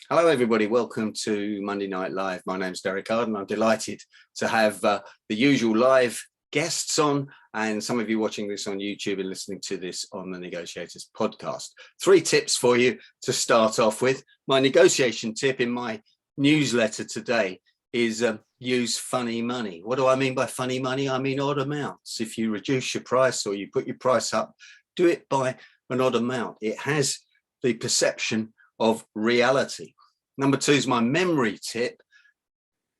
Hello, everybody. Welcome to Monday Night Live. My name's Derek Arden. I'm delighted to have the usual live guests on, and some of you watching this on YouTube and listening to this on the Negotiators podcast. 3 tips for you to start off with. My negotiation tip in my newsletter today is use funny money. What do I mean by funny money? I mean odd amounts. If you reduce your price or you put your price up, do it by an odd amount. It has the perception of reality. Number 2 is my memory tip.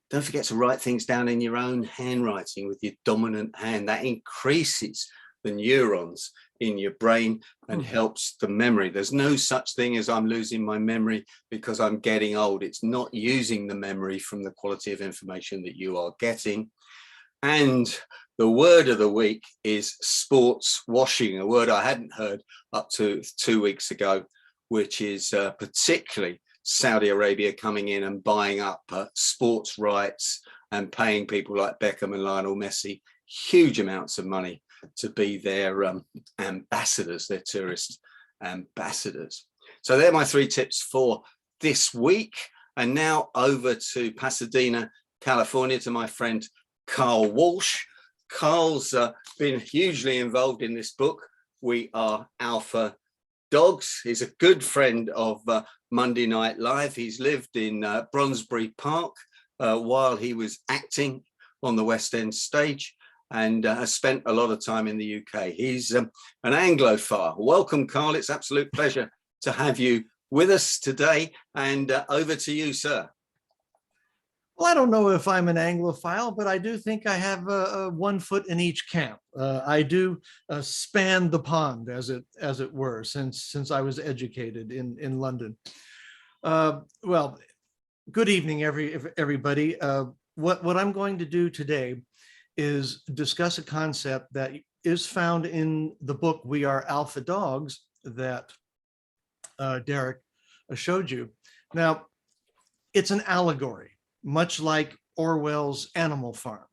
Don't forget to write things down in your own handwriting with your dominant hand. That increases the neurons in your brain and helps the memory. There's no such thing as I'm losing my memory because I'm getting old. It's not using the memory from the quality of information that you are getting. And the word of the week is sports washing, a word I hadn't heard up to 2 weeks ago, which is particularly Saudi Arabia coming in and buying up sports rights and paying people like Beckham and Lionel Messi huge amounts of money to be their ambassadors, their tourist ambassadors. So they're my 3 tips for this week. And now over to Pasadena, California, to my friend Carl Walsh. Carl's been hugely involved in this book. We Are Alpha Dogs. He's a good friend of Monday Night Live. He's lived in Bronsbury Park while he was acting on the West End stage, and has spent a lot of time in the UK. He's an Anglophile. Welcome, Carl. It's an absolute pleasure to have you with us today, and over to you, sir. Well, I don't know if I'm an Anglophile, but I do think I have 1 foot in each camp. I do span the pond, as it were, since I was educated in London. Well, good evening, everybody. What I'm going to do today is discuss a concept that is found in the book We Are Alpha Dogs that Derek showed you. Now, it's an allegory, much like Orwell's Animal Farm.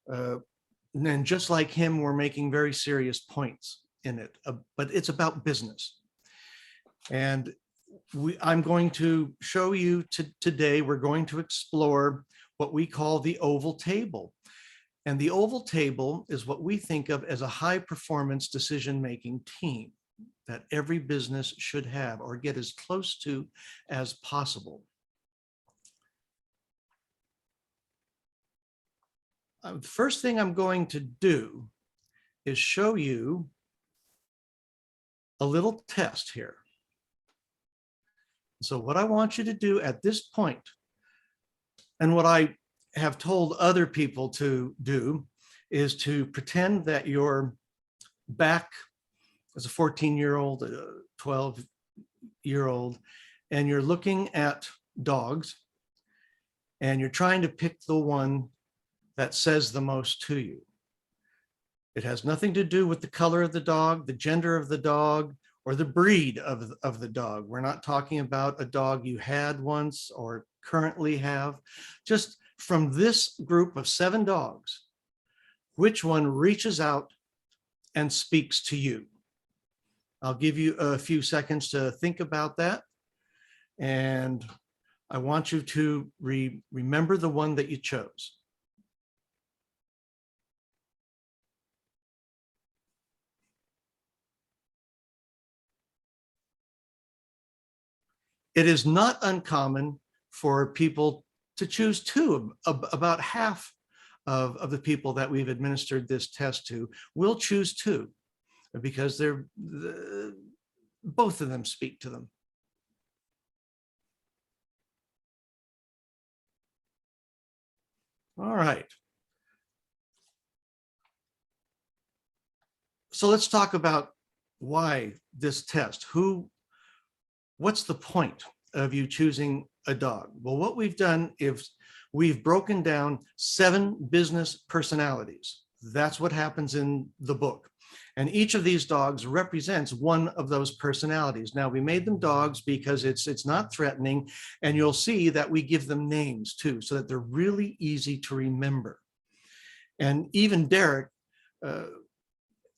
And just like him, we're making very serious points in it, but it's about business. And I'm going to show you today, we're going to explore what we call the oval table. And the oval table is what we think of as a high performance decision-making team that every business should have or get as close to as possible. The first thing I'm going to do is show you a little test here. So what I want you to do at this point, and what I have told other people to do, is to pretend that you're back as a 14-year-old, a 12-year-old, and you're looking at dogs, and you're trying to pick the one that says the most to you. It has nothing to do with the color of the dog, the gender of the dog, or the breed of the dog. We're not talking about a dog you had once or currently have. Just from this group of 7 dogs, which one reaches out and speaks to you? I'll give you a few seconds to think about that. And I want you to remember the one that you chose. It is not uncommon for people to choose 2. About half of the people that we've administered this test to will choose 2 because both of them speak to them. All right. So let's talk about why this test. What's the point of you choosing a dog? Well, what we've done is we've broken down 7 business personalities. That's what happens in the book. And each of these dogs represents one of those personalities. Now, we made them dogs because it's not threatening, and you'll see that we give them names too, so that they're really easy to remember. And even Derek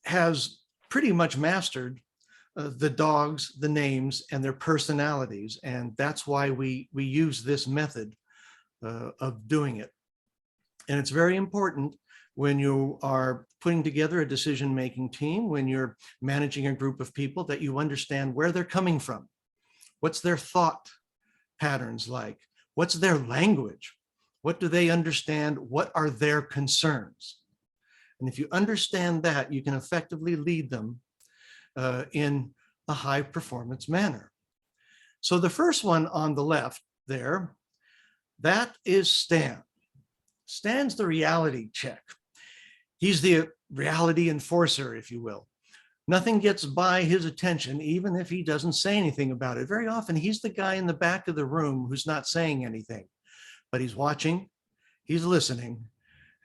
has pretty much mastered the dogs, the names, and their personalities. And that's why we use this method of doing it. And it's very important when you are putting together a decision-making team, when you're managing a group of people, that you understand where they're coming from. What's their thought patterns like? What's their language? What do they understand? What are their concerns? And if you understand that, you can effectively lead them in a high performance manner. So the first one on the left there, that is Stan. Stan's the reality check. He's the reality enforcer, if you will. Nothing gets by his attention, even if he doesn't say anything about it. Very often, he's the guy in the back of the room who's not saying anything, but he's watching, he's listening,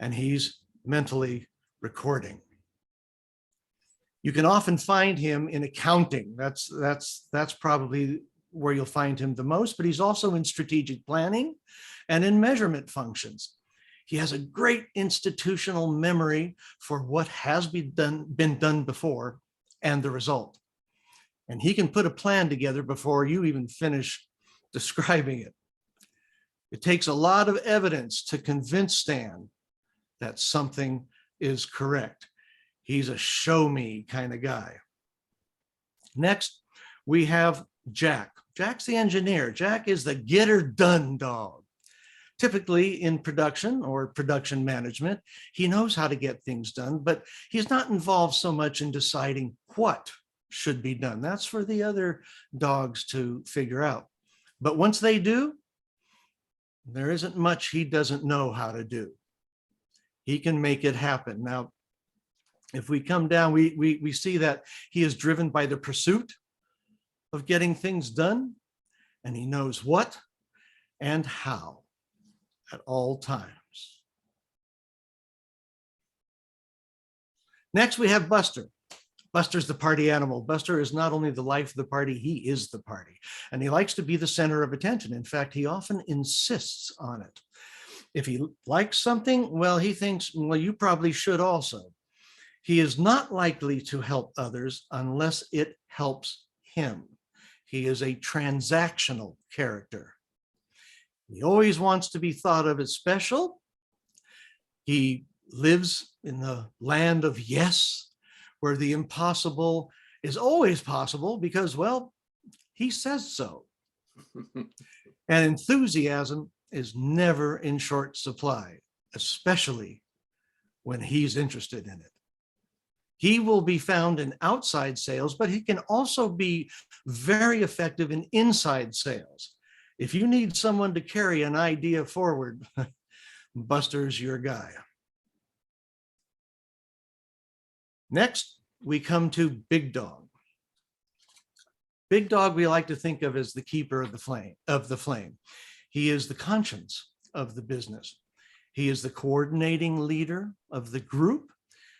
and he's mentally recording. You can often find him in accounting. That's probably where you'll find him the most, but he's also in strategic planning and in measurement functions. He has a great institutional memory for what has been done before and the result. And he can put a plan together before you even finish describing it. It takes a lot of evidence to convince Stan that something is correct. He's a show me kind of guy. Next, we have Jack. Jack's the engineer. Jack is the get her done dog. Typically in production or production management, he knows how to get things done, but he's not involved so much in deciding what should be done. That's for the other dogs to figure out. But once they do, there isn't much he doesn't know how to do. He can make it happen. Now, if we come down, we see that he is driven by the pursuit of getting things done, and he knows what and how at all times. Next, we have Buster. Buster's the party animal. Buster is not only the life of the party, he is the party. And he likes to be the center of attention. In fact, he often insists on it. If he likes something, well, he thinks, well, you probably should also. He is not likely to help others unless it helps him. He is a transactional character. He always wants to be thought of as special. He lives in the land of yes, where the impossible is always possible because, well, he says so. And enthusiasm is never in short supply, especially when he's interested in it. He will be found in outside sales, but he can also be very effective in inside sales. If you need someone to carry an idea forward, Buster's your guy. Next, we come to Big Dog. Big Dog we like to think of as the keeper of the flame. He is the conscience of the business. He is the coordinating leader of the group.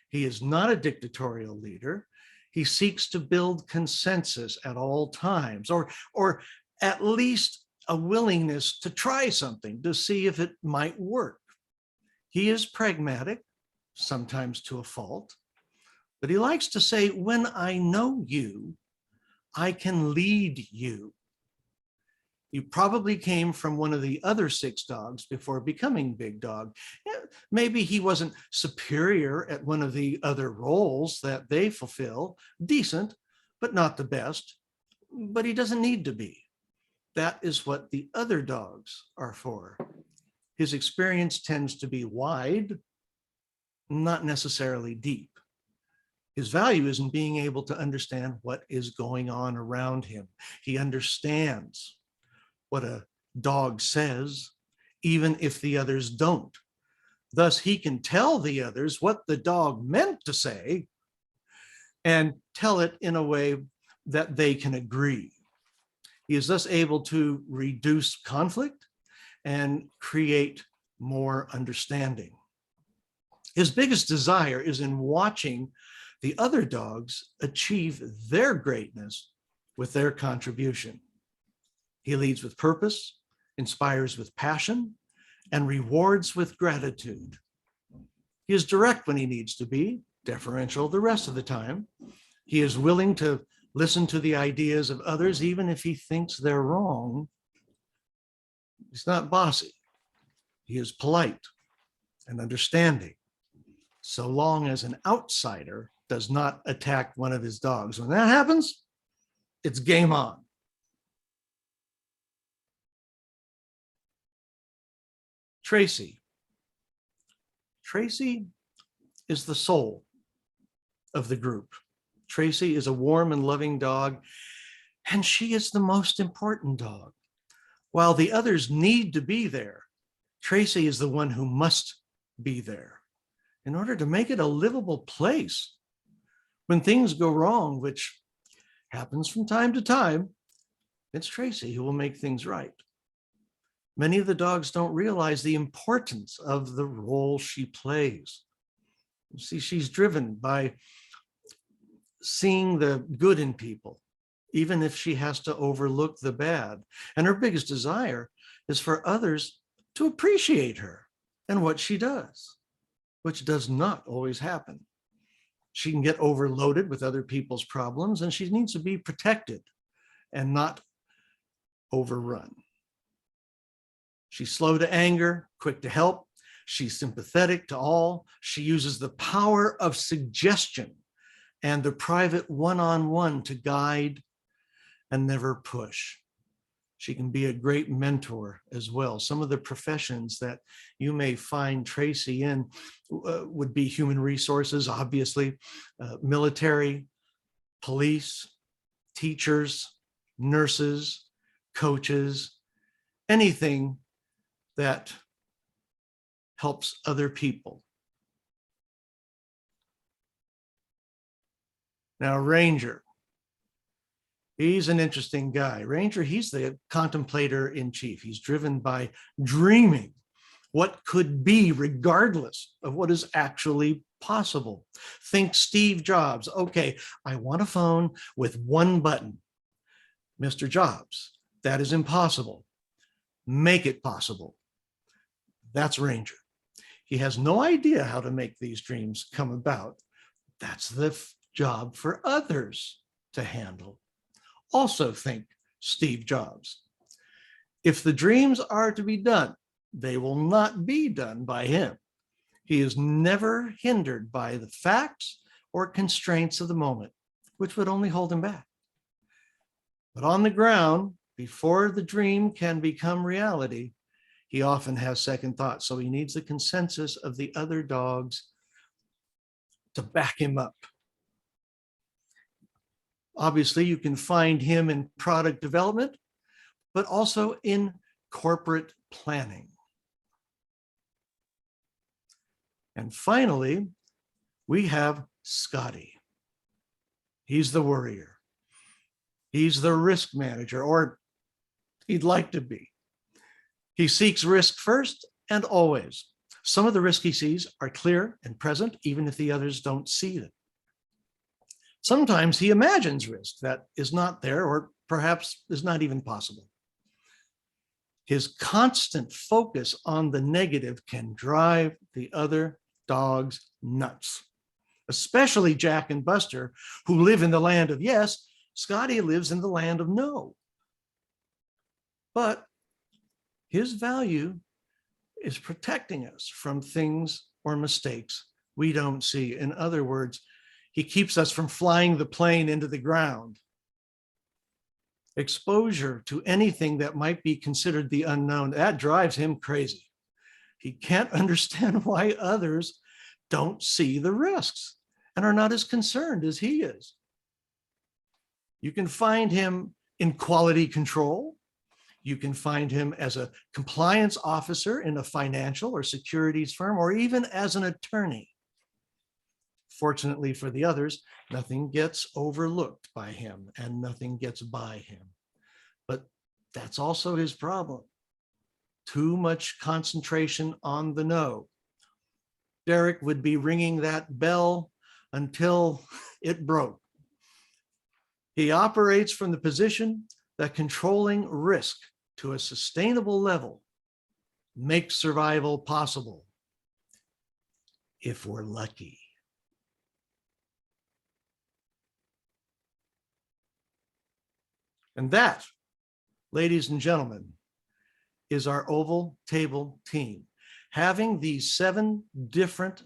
He is not a dictatorial leader. He seeks to build consensus at all times, or at least a willingness to try something to see if it might work. He is pragmatic, sometimes to a fault, but he likes to say, when I know you, I can lead you. You probably came from one of the other 6 dogs before becoming Big Dog. Maybe he wasn't superior at one of the other roles that they fulfill, decent, but not the best, but he doesn't need to be. That is what the other dogs are for. His experience tends to be wide, not necessarily deep. His value is in being able to understand what is going on around him. He understands what a dog says, even if the others don't. Thus, he can tell the others what the dog meant to say and tell it in a way that they can agree. He is thus able to reduce conflict and create more understanding. His biggest desire is in watching the other dogs achieve their greatness with their contribution. He leads with purpose, inspires with passion, and rewards with gratitude. He is direct when he needs to be, deferential the rest of the time. He is willing to listen to the ideas of others, even if he thinks they're wrong. He's not bossy. He is polite and understanding, so long as an outsider does not attack one of his dogs. When that happens, it's game on. Tracy. Tracy is the soul of the group. Tracy is a warm and loving dog, and she is the most important dog. While the others need to be there, Tracy is the one who must be there in order to make it a livable place. When things go wrong, which happens from time to time, it's Tracy who will make things right. Many of the dogs don't realize the importance of the role she plays. You see, she's driven by seeing the good in people, even if she has to overlook the bad. And her biggest desire is for others to appreciate her and what she does, which does not always happen. She can get overloaded with other people's problems, and she needs to be protected and not overrun. She's slow to anger, quick to help. She's sympathetic to all. She uses the power of suggestion and the private one-on-one to guide and never push. She can be a great mentor as well. Some of the professions that you may find Tracy in would be human resources, obviously, military, police, teachers, nurses, coaches, anything that helps other people. Now, Ranger. He's an interesting guy. Ranger, he's the contemplator in chief. He's driven by dreaming what could be regardless of what is actually possible. Think Steve Jobs. Okay, I want a phone with one button. Mr. Jobs, that is impossible. Make it possible. That's Ranger. He has no idea how to make these dreams come about. That's the job for others to handle. Also think Steve Jobs. If the dreams are to be done, they will not be done by him. He is never hindered by the facts or constraints of the moment, which would only hold him back. But on the ground, before the dream can become reality, he often has second thoughts. So he needs the consensus of the other dogs to back him up. Obviously, you can find him in product development, but also in corporate planning. And finally, we have Scotty. He's the worrier. He's the risk manager, or he'd like to be. He seeks risk first and always. Some of the risk he sees are clear and present, even if the others don't see them. Sometimes he imagines risk that is not there, or perhaps is not even possible. His constant focus on the negative can drive the other dogs nuts, especially Jack and Buster, who live in the land of yes. Scotty lives in the land of no. But his value is protecting us from things or mistakes we don't see. In other words, he keeps us from flying the plane into the ground. Exposure to anything that might be considered the unknown, that drives him crazy. He can't understand why others don't see the risks and are not as concerned as he is. You can find him in quality control. You can find him as a compliance officer in a financial or securities firm, or even as an attorney. Fortunately for the others, nothing gets overlooked by him and nothing gets by him. But that's also his problem. Too much concentration on the no. Derek would be ringing that bell until it broke. He operates from the position that controlling risk to a sustainable level makes survival possible, if we're lucky. And that, ladies and gentlemen, is our oval table team. Having these 7 different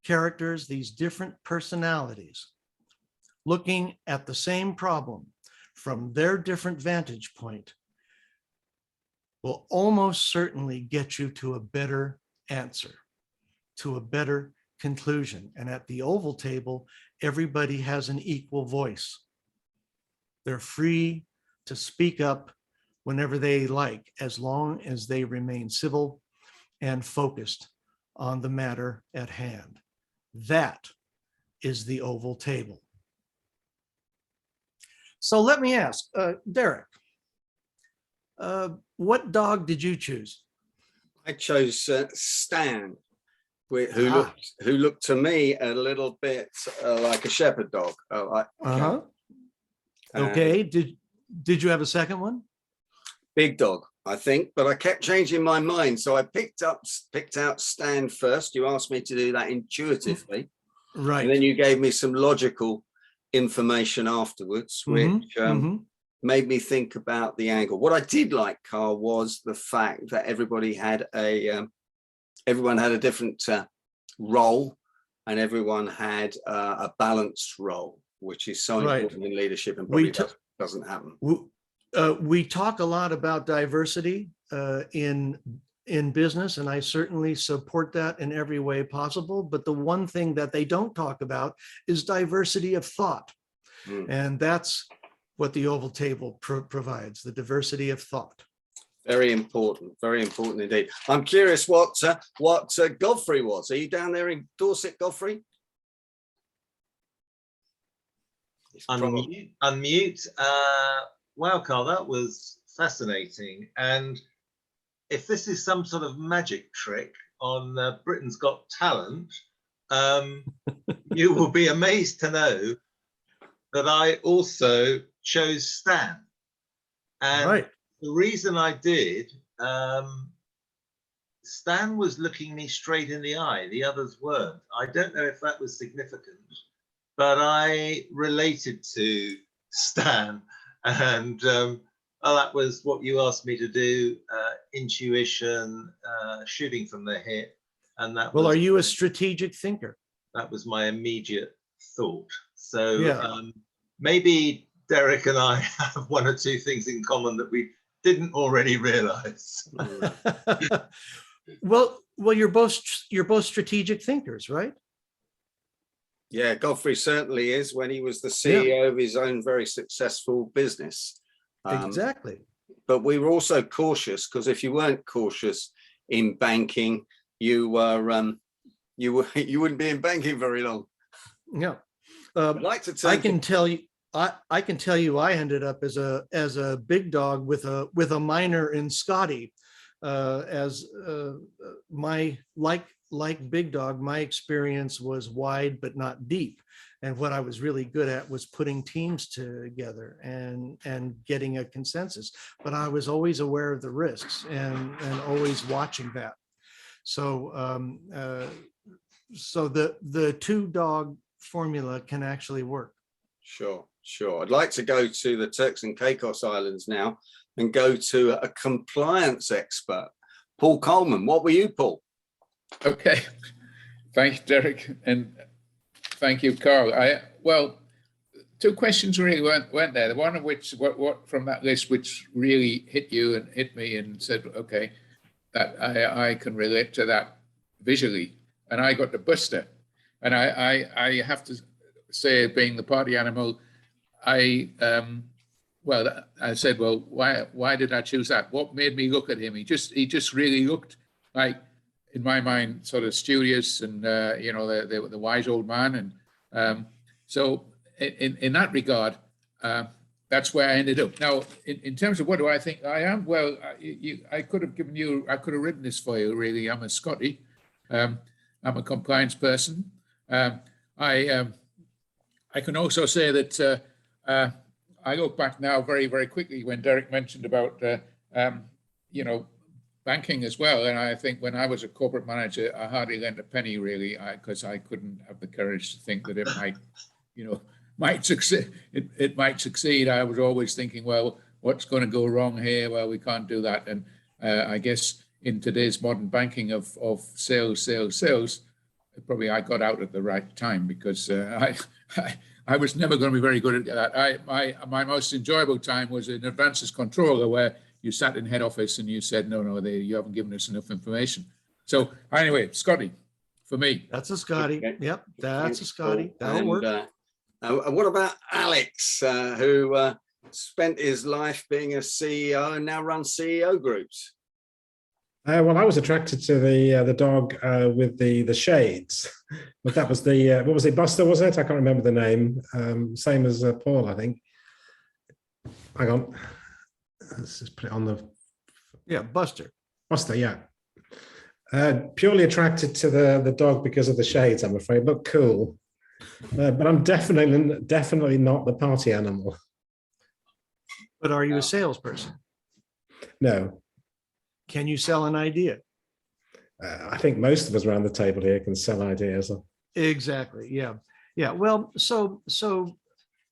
characters, these different personalities, looking at the same problem from their different vantage point will almost certainly get you to a better answer, to a better conclusion. And at the oval table, everybody has an equal voice. They're free to speak up whenever they like, as long as they remain civil and focused on the matter at hand. That is the oval table. So let me ask, Derek, what dog did you choose? I chose Stan, who looked to me a little bit like a shepherd dog. Okay. Did you have a second one? Big dog, I think, but I kept changing my mind. So I picked out Stan first. You asked me to do that intuitively. Right. And then you gave me some logical information afterwards, which made me think about the angle. What I did like, Carl, was the fact that everybody had everyone had a different role, and everyone had a balanced role, which is so important in leadership and probably doesn't happen. We talk a lot about diversity in business, and I certainly support that in every way possible. But the one thing that they don't talk about is diversity of thought. And that's what the oval table provides, the diversity of thought. Very important indeed. I'm curious what Godfrey was. Are you down there in Dorset, Godfrey? Unmute. Wow, Carl, that was fascinating. And if this is some sort of magic trick on Britain's Got Talent, you will be amazed to know that I also chose Stan. And the reason I did, Stan was looking me straight in the eye, the others weren't. I don't know if that was significant, but I related to Stan, and that was what you asked me to do, intuition, shooting from the hip. And that are you a strategic thinker? That was my immediate thought. So maybe Derek and I have 1 or 2 things in common that we didn't already realize. Well, you're both strategic thinkers, right? Yeah, Godfrey certainly is, when he was the CEO of his own very successful business. Exactly. But we were also cautious, because if you weren't cautious in banking, you wouldn't be in banking very long. Yeah. I'd like to take. I can tell you, I ended up as a big dog with a minor in Scotty, like big dog. My experience was wide but not deep, and what I was really good at was putting teams together and getting a consensus. But I was always aware of the risks and always watching that. So the 2-dog formula can actually work. Sure. I'd like to go to the Turks and Caicos Islands now and go to a compliance expert, Paul Coleman. What were you, Paul? Okay, thanks, Derek, and thank you, Carl. Well, 2 questions really weren't there. One of which, what from that list, which really hit you and hit me, and said, okay, that I can relate to that visually, and I got the Buster, and I have to say, being the party animal, I said, well, why did I choose that? What made me look at him? He just really looked like, in my mind, sort of studious and the wise old man, and so in that regard, that's where I ended up. Now, in terms of what do I think I am, well, I could have written this for you. Really, I'm a Scotty. I'm a compliance person. I can also say that I look back now very, very quickly when Derek mentioned about banking as well. And I think when I was a corporate manager, I hardly lent a penny really, because I couldn't have the courage to think that it might, might succeed. It might succeed. I was always thinking, well, what's going to go wrong here? Well, we can't do that. And I guess in today's modern banking of sales, probably I got out at the right time, because I was never going to be very good at that. My most enjoyable time was in advances controller, where you sat in head office and you said, no, you haven't given us enough information. So anyway, Scotty, for me. That's a Scotty. Okay. Yep, that's a Scotty. Paul. That'll work. What about Alex, who spent his life being a CEO and now runs CEO groups? Well, I was attracted to the dog with the shades, but that was the what was it, Buster? Was it? I can't remember the name. Same as Paul, I think. Hang on, let's just put it on the. Yeah, Buster. Buster, yeah. Purely attracted to the dog because of the shades. I'm afraid, look cool, but I'm definitely not the party animal. But are you a salesperson? No. Can you sell an idea? I think most of us around the table here can sell ideas. Exactly. Yeah. Yeah. Well, so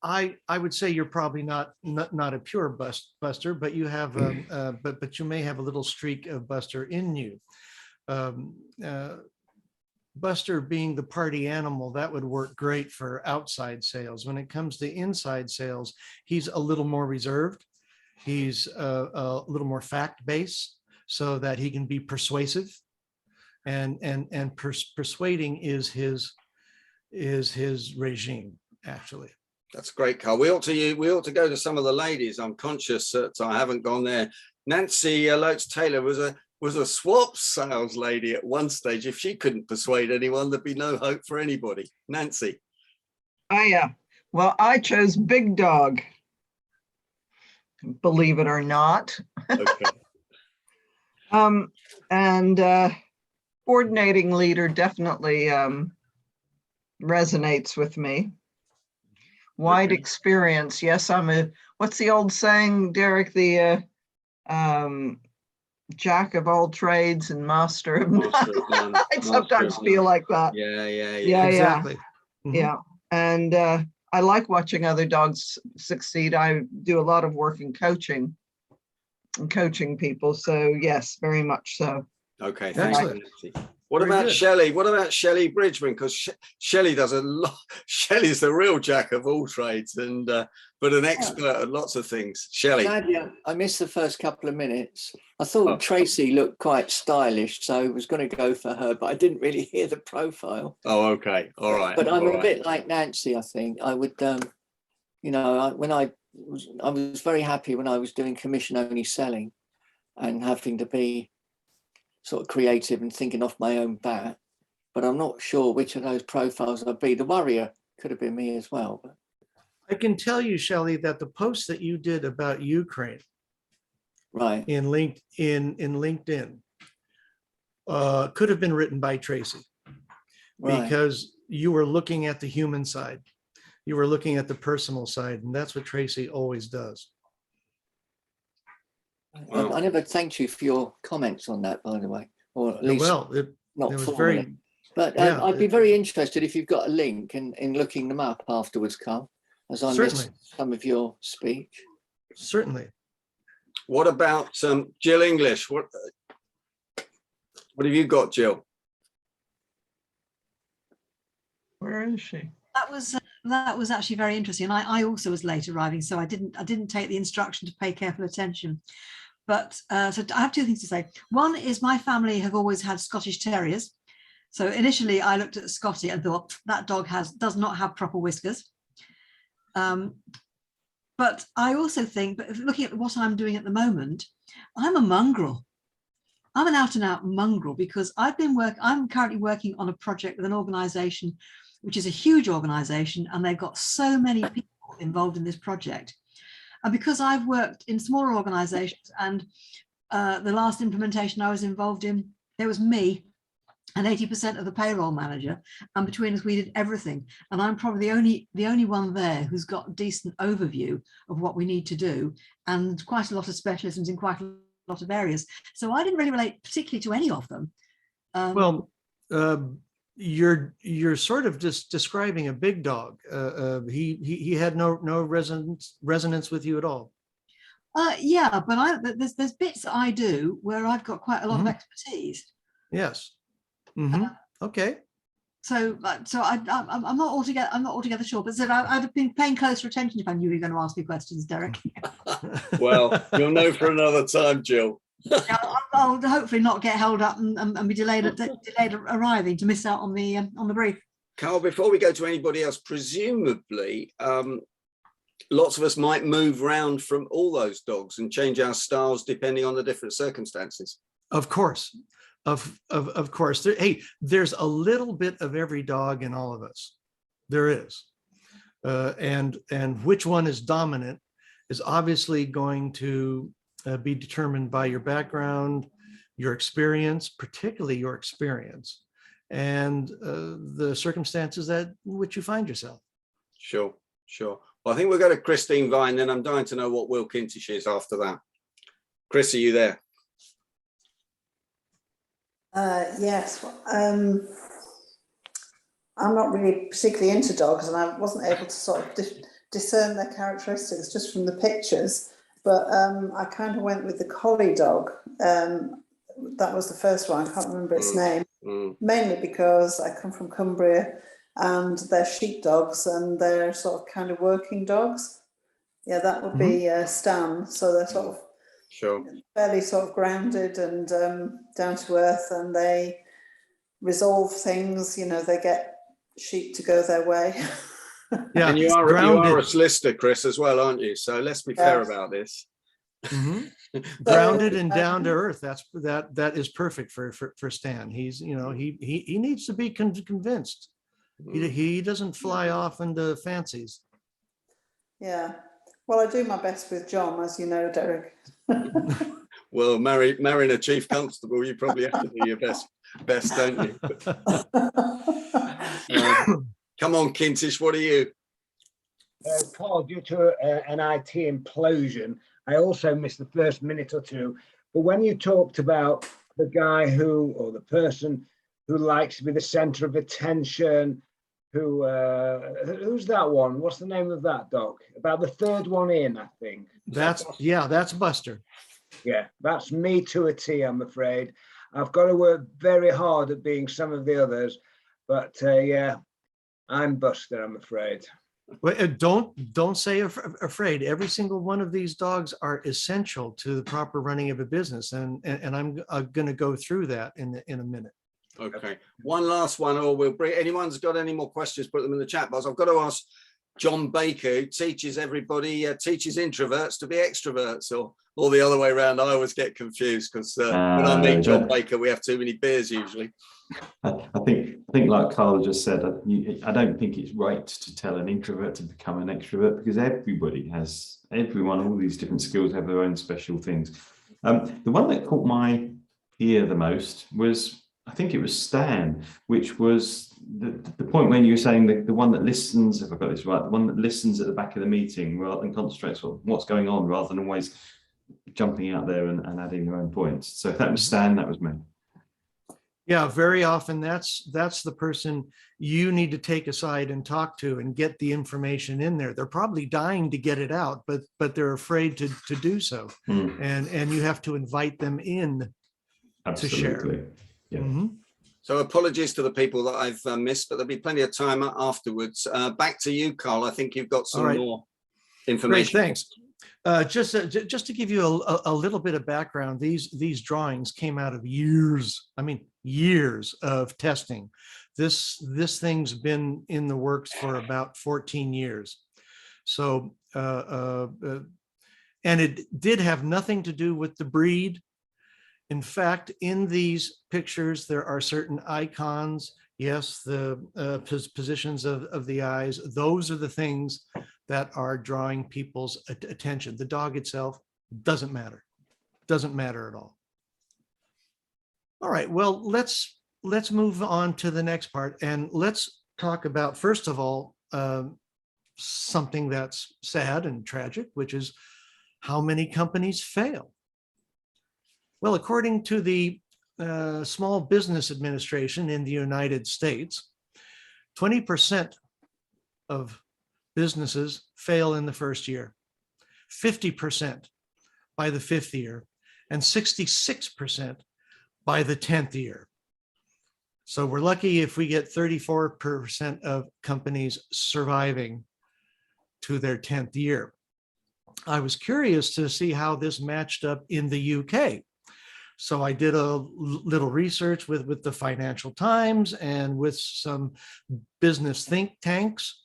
I would say you're probably not a pure Buster, but you have but you may have a little streak of Buster in you. Buster being the party animal, that would work great for outside sales. When it comes to inside sales, he's a little more reserved. He's a little more fact-based, so that he can be persuasive, and persuading is his regime, actually. That's great, Carl. We ought to go to some of the ladies. I'm conscious that I haven't gone there. Nancy Loates Taylor was a swap sales lady at one stage. If she couldn't persuade anyone, there'd be no hope for anybody. Nancy. Well, I chose Big Dog, believe it or not. Okay. And coordinating leader definitely resonates with me. Wide experience. Yes, what's the old saying, Derek? The jack of all trades and master of none. I sometimes feel like that. Yeah. Exactly. Mm-hmm. Yeah. And I like watching other dogs succeed. I do a lot of work in coaching people. So yes, very much so. Okay, thanks, Excellent. Nancy. What Very about good. Shelley? What about Shelley Bridgman? Because Shelley does a lot. Shelley's the real jack of all trades, and but an expert at lots of things. Shelley. Nadia, I missed the first couple of minutes. I thought Tracy looked quite stylish, so I was going to go for her, but I didn't really hear the profile. Oh, okay, all right. But I'm a bit like Nancy. I think I would, I was very happy when I was doing commission-only selling, and having to be sort of creative and thinking off my own bat, but I'm not sure which of those profiles I'd be. The warrior could have been me as well. But I can tell you, Shelley, that the post that you did about Ukraine, right, in LinkedIn, could have been written by Tracy, right. because you were looking at the human side, you were looking at the personal side, and that's what Tracy always does. Wow. I never thanked you for your comments on that, by the way, or at least It was formally. very. But yeah, I'd be very interested if you've got a link in looking them up afterwards, Carl, as I missed some of your speech. Certainly. What about Jill English? What have you got, Jill? Where is she? That was actually very interesting. And I also was late arriving, so I didn't take the instruction to pay careful attention. But so I have two things to say. One is my family have always had Scottish Terriers. So initially I looked at Scotty and thought that dog does not have proper whiskers. But I also think, but looking at what I'm doing at the moment, I'm a mongrel. I'm an out and out mongrel, because I'm currently working on a project with an organization, which is a huge organization, and they've got so many people involved in this project. And because I've worked in smaller organizations, and the last implementation I was involved in, there was me and 80% of the payroll manager, and between us we did everything. And I'm probably the only one there who's got a decent overview of what we need to do, and quite a lot of specialisms in quite a lot of areas. So I didn't really relate particularly to any of them. You're sort of just describing a big dog. He had no resonance with you at all. Yeah, but there's bits that I do where I've got quite a lot of expertise. Yes. Okay. So I'm not altogether sure, but I'd have been paying closer attention if I knew you were going to ask me questions, Derek. Well, you'll know for another time, Jill. I'll hopefully not get held up and be delayed arriving to miss out on the brief. Carl, before we go to anybody else, presumably lots of us might move around from all those dogs and change our styles depending on the different circumstances. Of course. Of course. Hey, there's a little bit of every dog in all of us. There is. And which one is dominant is obviously going to be determined by your background, your experience, particularly your experience, and the circumstances that which you find yourself. Sure. Well, I think we'll go to Christine Vine, then I'm dying to know what Will Kintish is after that. Chris, are you there? Yes. I'm not really particularly into dogs, and I wasn't able to sort of discern their characteristics just from the pictures. But I kind of went with the collie dog. That was the first one. I can't remember its name. Mainly because I come from Cumbria, and they're sheepdogs, and they're sort of kind of working dogs. Yeah, that would be Stan. So they're sort of fairly sort of grounded and down to earth, and they resolve things. You know, they get sheep to go their way. Yeah, and you are a solicitor, Chris, as well, aren't you? So let's be fair about this. Grounded and down to earth. That is perfect for Stan. He's, you know, he needs to be convinced. He doesn't fly off into fancies. Yeah. Well, I do my best with John, as you know, Derek. Well, marrying a chief constable, you probably have to do your best, don't you? Come on, Kintish, what are you? Carl, due to an IT implosion, I also missed the first minute or two. But when you talked about the guy or the person who likes to be the center of attention, who's that one? What's the name of that dog? About the third one in, I think. That's Buster. Yeah, that's me to a T, I'm afraid. I've got to work very hard at being some of the others, but yeah, I'm Buster, I'm afraid. Well, don't say afraid. Every single one of these dogs are essential to the proper running of a business, and I'm going to go through that in a minute. Okay, one last one, or we'll bring. Anyone's got any more questions? Put them in the chat box. I've got to ask John Baker, who teaches everybody, teaches introverts to be extroverts, or the other way around. I always get confused because when I meet John Baker, we have too many beers usually. I think like Carl just said, I don't think it's right to tell an introvert to become an extrovert, because everyone, all these different skills have their own special things. The one that caught my ear the most was, I think it was Stan, which was the point when you were saying the one that listens, if I got this right, the one that listens at the back of the meeting rather than concentrates on what's going on, rather than always jumping out there and adding their own points. So if that was Stan, that was me. Yeah, very often that's the person you need to take aside and talk to and get the information in there. They're probably dying to get it out, but they're afraid to do so. And you have to invite them in. Absolutely. To share. Yeah. So apologies to the people that I've missed, but there'll be plenty of time afterwards. Back to you, Carl. I think you've got some more information. Great, thanks. Just to give you a little bit of background, these drawings came out of years of testing. This thing's been in the works for about 14 years. So, and it did have nothing to do with the breed. In fact, in these pictures, there are certain icons. Yes, the positions of the eyes. Those are the things that are drawing people's attention. The dog itself doesn't matter at all. All right, well, let's move on to the next part, and let's talk about, first of all, something that's sad and tragic, which is how many companies fail. Well, according to the Small Business Administration in the United States, 20% of businesses fail in the first year. 50% by the 5th year and 66% by the 10th year. So we're lucky if we get 34% of companies surviving to their 10th year. I was curious to see how this matched up in the UK. So I did a little research with the Financial Times and with some business think tanks.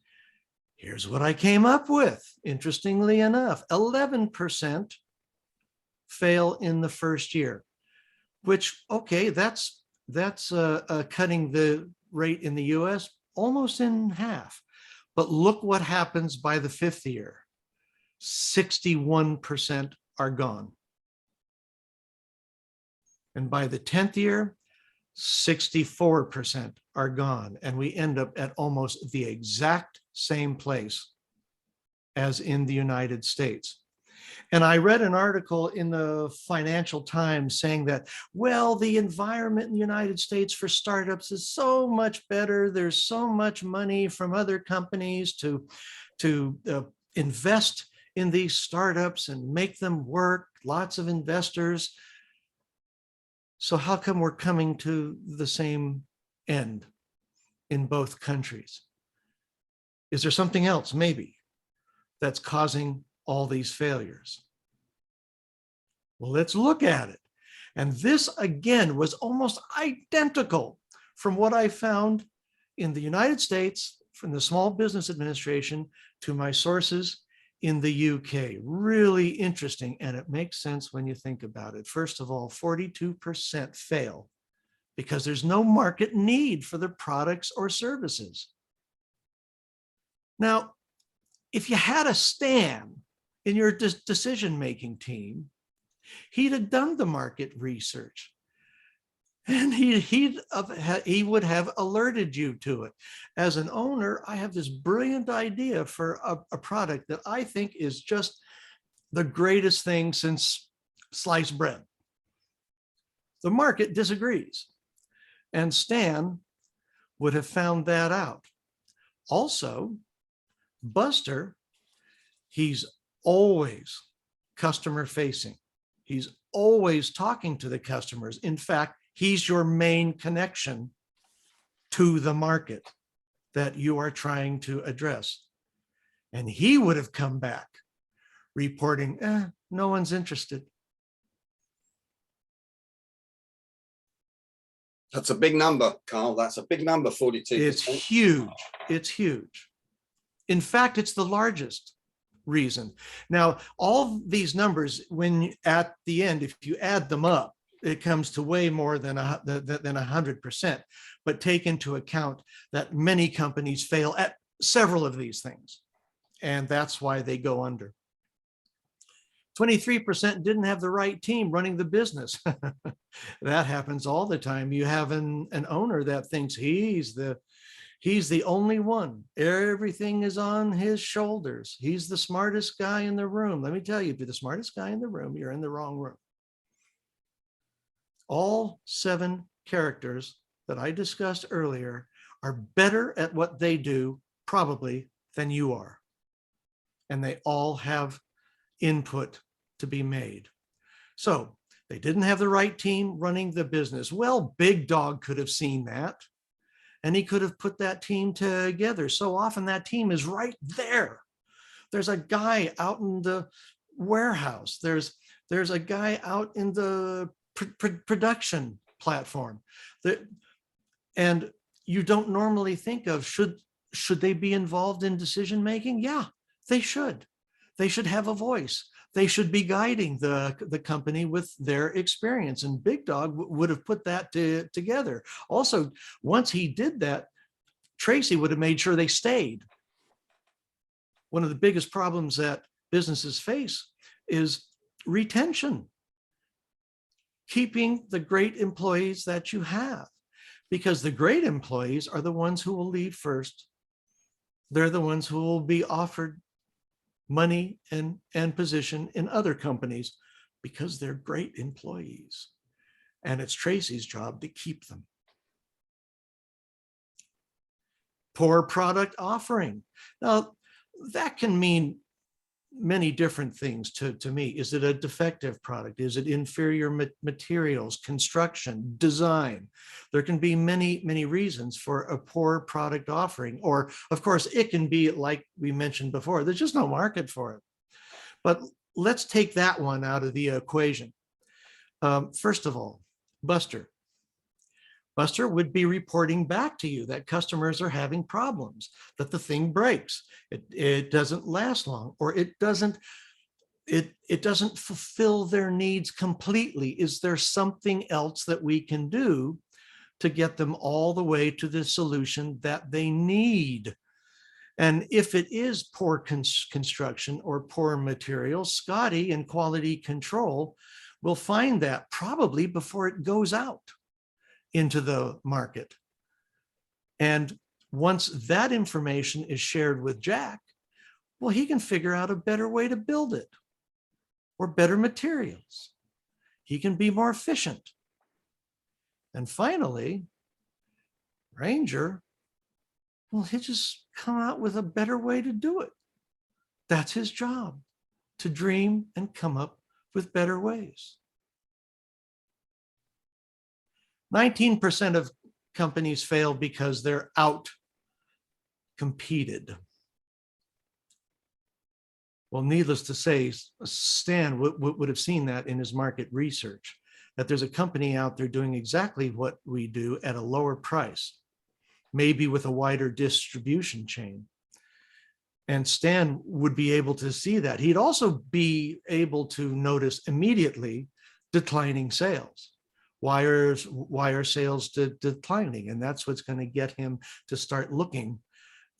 Here's what I came up with. Interestingly enough, 11% fail in the first year, which, okay, that's cutting the rate in the US almost in half. But look what happens by the 5th year. 61% are gone. And by the 10th year, 64% are gone. And we end up at almost the exact same place as in the United States. And I read an article in the Financial Times saying that, well, the environment in the United States for startups is so much better. There's so much money from other companies to invest in these startups and make them work, lots of investors. So how come we're coming to the same end in both countries? Is there something else maybe that's causing all these failures? Well, let's look at it. And this again was almost identical from what I found in the United States from the Small Business Administration to my sources in the UK. Really interesting, and it makes sense when you think about it. First of all, 42% fail because there's no market need for their products or services. Now, if you had a Stan in your decision-making team, he'd have done the market research and he would have alerted you to it. As an owner, I have this brilliant idea for a product that I think is just the greatest thing since sliced bread. The market disagrees, and Stan would have found that out. Also, Buster, he's always customer facing. He's always talking to the customers. In fact, he's your main connection to the market that you are trying to address. And he would have come back reporting, no one's interested. That's a big number, Carl. That's a big number, 42%. It's huge. It's huge. In fact, it's the largest reason. Now, all these numbers, when at the end, if you add them up, it comes to way more than 100%. But take into account that many companies fail at several of these things, and that's why they go under. 23% didn't have the right team running the business. That happens all the time. You have an owner that thinks he's the only one. Everything is on his shoulders. He's the smartest guy in the room. Let me tell you, if you're the smartest guy in the room, you're in the wrong room. All 7 characters that I discussed earlier are better at what they do, probably, than you are. And they all have input to be made. So they didn't have the right team running the business. Well, Big Dog could have seen that, and he could have put that team together. So often that team is right there. There's a guy out in the warehouse. There's a guy out in the production platform. And you don't normally think of, should they be involved in decision making? Yeah, they should. They should have a voice. They should be guiding the company with their experience. And Big Dog would have put that together. Also, once he did that, Tracy would have made sure they stayed. One of the biggest problems that businesses face is retention. Keeping the great employees that you have, because the great employees are the ones who will leave first. They're the ones who will be offered money and position in other companies because they're great employees. And it's Tracy's job to keep them. Poor product offering. Now, that can mean many different things to me. Is it a defective product? Is it inferior materials, construction, design? There can be many reasons for a poor product offering, or of course it can be like we mentioned before, there's just no market for it. But let's take that one out of the equation. First of all, Buster would be reporting back to you that customers are having problems, that the thing breaks, it doesn't last long, or it doesn't fulfill their needs completely. Is there something else that we can do to get them all the way to the solution that they need? And if it is poor construction or poor materials, Scotty in quality control will find that probably before it goes out into the market. And once that information is shared with Jack, well, he can figure out a better way to build it, or better materials. He can be more efficient. And finally, Ranger, well, he'll just come out with a better way to do it. That's his job, to dream and come up with better ways. 19% of companies fail because they're out competed. Well, needless to say, Stan would have seen that in his market research, that there's a company out there doing exactly what we do at a lower price, maybe with a wider distribution chain. And Stan would be able to see that. He'd also be able to notice immediately declining sales. Why are sales declining? And that's what's going to get him to start looking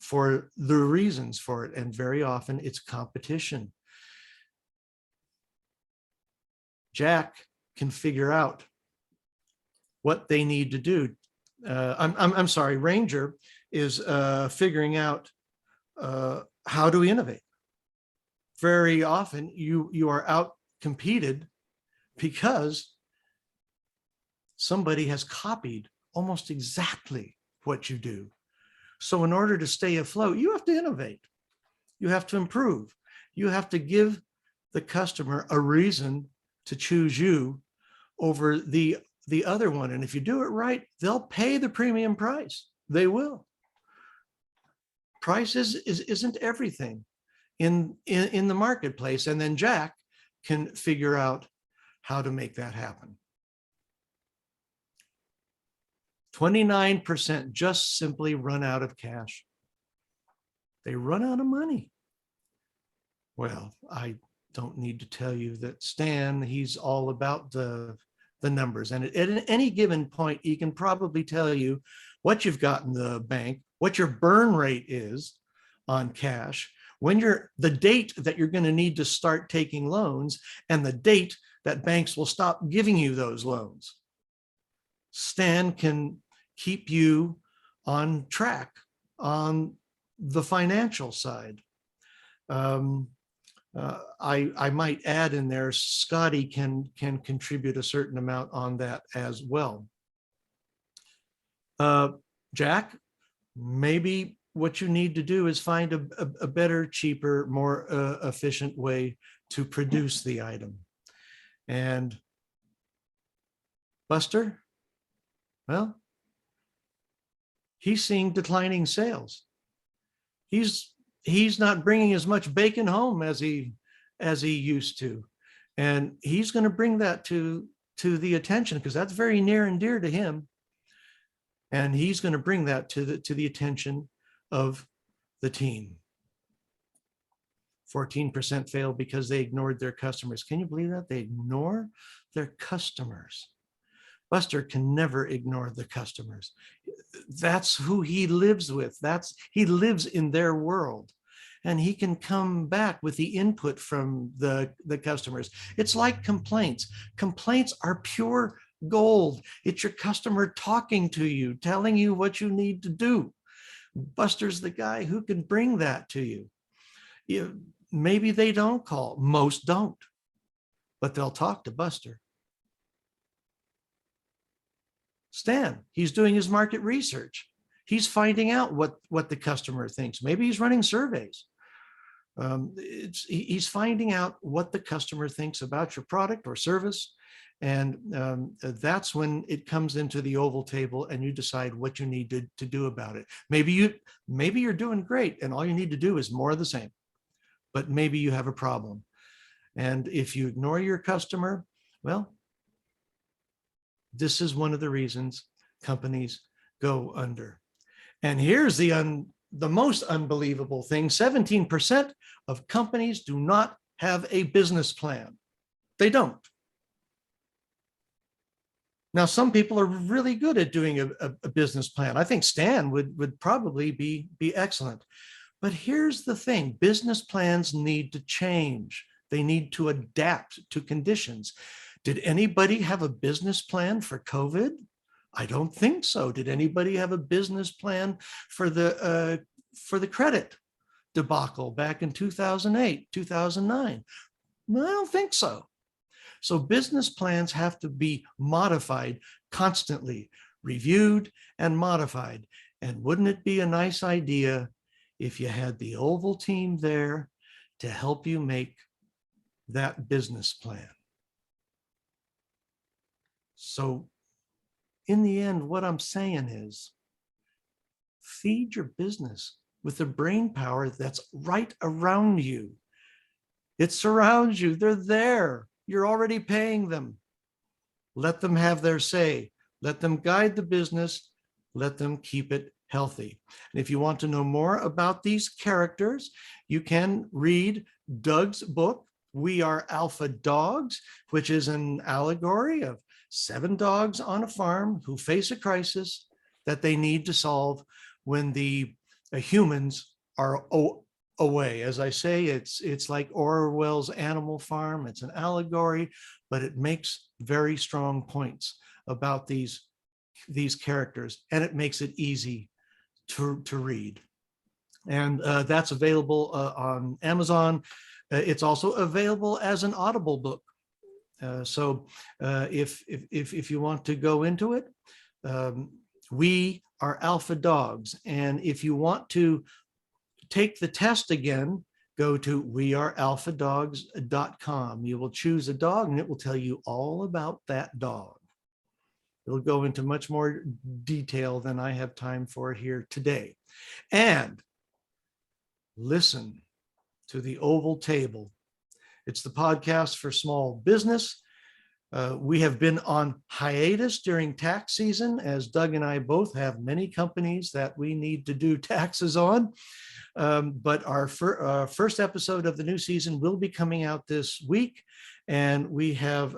for the reasons for it. And very often it's competition. Jack can figure out what they need to do. I'm sorry, Ranger is figuring out how to innovate. Very often you are out competed because somebody has copied almost exactly what you do. So in order to stay afloat, you have to innovate. You have to improve. You have to give the customer a reason to choose you over the other one. And if you do it right, they'll pay the premium price. They will. Price isn't everything in the marketplace. And then Jack can figure out how to make that happen. 29% just simply run out of cash. They run out of money. Well, I don't need to tell you that Stan, he's all about the numbers. And at any given point, he can probably tell you what you've got in the bank, what your burn rate is on cash, when the date that you're going to need to start taking loans, and the date that banks will stop giving you those loans. Stan can keep you on track on the financial side. I might add in there, Scotty can contribute a certain amount on that as well. Jack, maybe what you need to do is find a better, cheaper, more efficient way to produce the item. And Buster, well, he's seeing declining sales. He's not bringing as much bacon home as he used to, and he's going to bring that to the attention, because that's very near and dear to him. And he's going to bring that to the attention of the team. 14% failed because they ignored their customers. Can you believe that? They ignore their customers. Buster can never ignore the customers. That's who he lives with. He lives in their world, and he can come back with the input from the customers. It's like complaints. Complaints are pure gold. It's your customer talking to you, telling you what you need to do. Buster's the guy who can bring that to you. Maybe they don't call. Most don't, but they'll talk to Buster. Stan, he's doing his market research. He's finding out what the customer thinks. Maybe he's running surveys. He's finding out what the customer thinks about your product or service. And that's when it comes into the oval table and you decide what you need to do about it. Maybe you're doing great and all you need to do is more of the same, but maybe you have a problem. And if you ignore your customer, well, this is one of the reasons companies go under. And here's the most unbelievable thing. 17% of companies do not have a business plan. They don't. Now, some people are really good at doing a business plan. I think Stan would probably be excellent. But here's the thing, business plans need to change. They need to adapt to conditions. Did anybody have a business plan for COVID? I don't think so. Did anybody have a business plan for the credit debacle back in 2008, 2009? No, I don't think so. So business plans have to be modified constantly, reviewed and modified. And wouldn't it be a nice idea if you had the Oval team there to help you make that business plan? So in the end, what I'm saying is feed your business with the brain power that's right around you. It surrounds you. They're there. You're already paying them. Let them have their say. Let them guide the business. Let them keep it healthy. And if you want to know more about these characters, you can read Doug's book, We Are Alpha Dogs, which is an allegory of 7 dogs on a farm who face a crisis that they need to solve when the humans are away. As I say, it's like Orwell's Animal Farm. It's an allegory, but it makes very strong points about these characters, and it makes it easy to read. And that's available on Amazon. It's also available as an Audible book. So if you want to go into it, We Are Alpha Dogs. And if you want to take the test again, go to wearealphadogs.com. You will choose a dog and it will tell you all about that dog. It'll go into much more detail than I have time for here today. And listen to the Oval Table. It's the podcast for small business. We have been on hiatus during tax season, as Doug and I both have many companies that we need to do taxes on. But our first episode of the new season will be coming out this week, and we have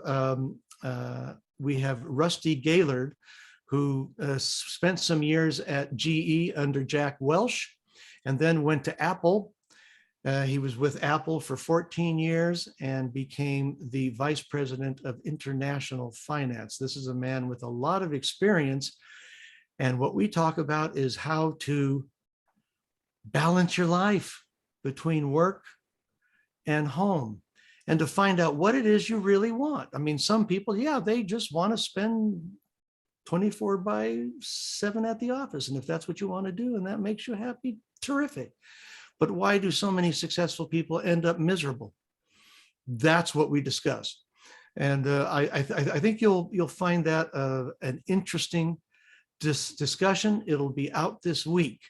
Rusty Gaylord, who spent some years at GE under Jack Welsh, and then went to Apple. He was with Apple for 14 years and became the vice president of international finance. This is a man with a lot of experience, and what we talk about is how to balance your life between work and home, and to find out what it is you really want. I mean, some people, yeah, they just want to spend 24/7 at the office. And if that's what you want to do and that makes you happy, terrific. But why do so many successful people end up miserable? That's what we discuss. And I think you'll find that an interesting discussion. It'll be out this week.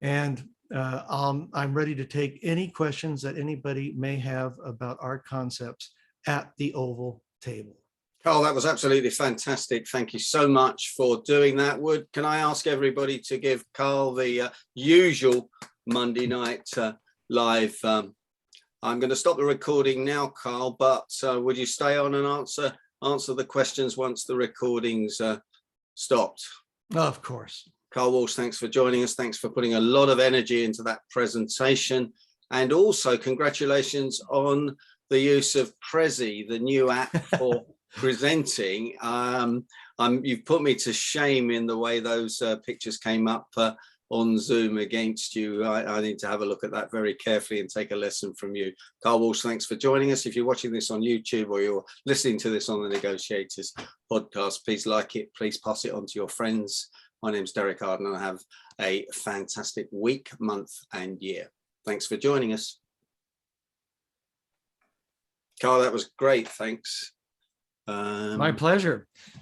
And I'm ready to take any questions that anybody may have about our concepts at the Oval Table. Carl, that was absolutely fantastic. Thank you so much for doing that. Can I ask everybody to give Carl the usual Monday night live? I'm going to stop the recording now, Carl, but would you stay on and answer the questions once the recording's stopped? Of course. Carl Walsh, thanks for joining us. Thanks for putting a lot of energy into that presentation. And also congratulations on the use of Prezi, the new app for presenting. You've put me to shame in the way those pictures came up on Zoom against you. I need to have a look at that very carefully and take a lesson from you. Carl Walsh, thanks for joining us. If you're watching this on YouTube or you're listening to this on the Negotiators podcast, please like it, please pass it on to your friends. My name's Derek Arden and I have a fantastic week, month and year. Thanks for joining us. Carl, that was great. Thanks. My pleasure.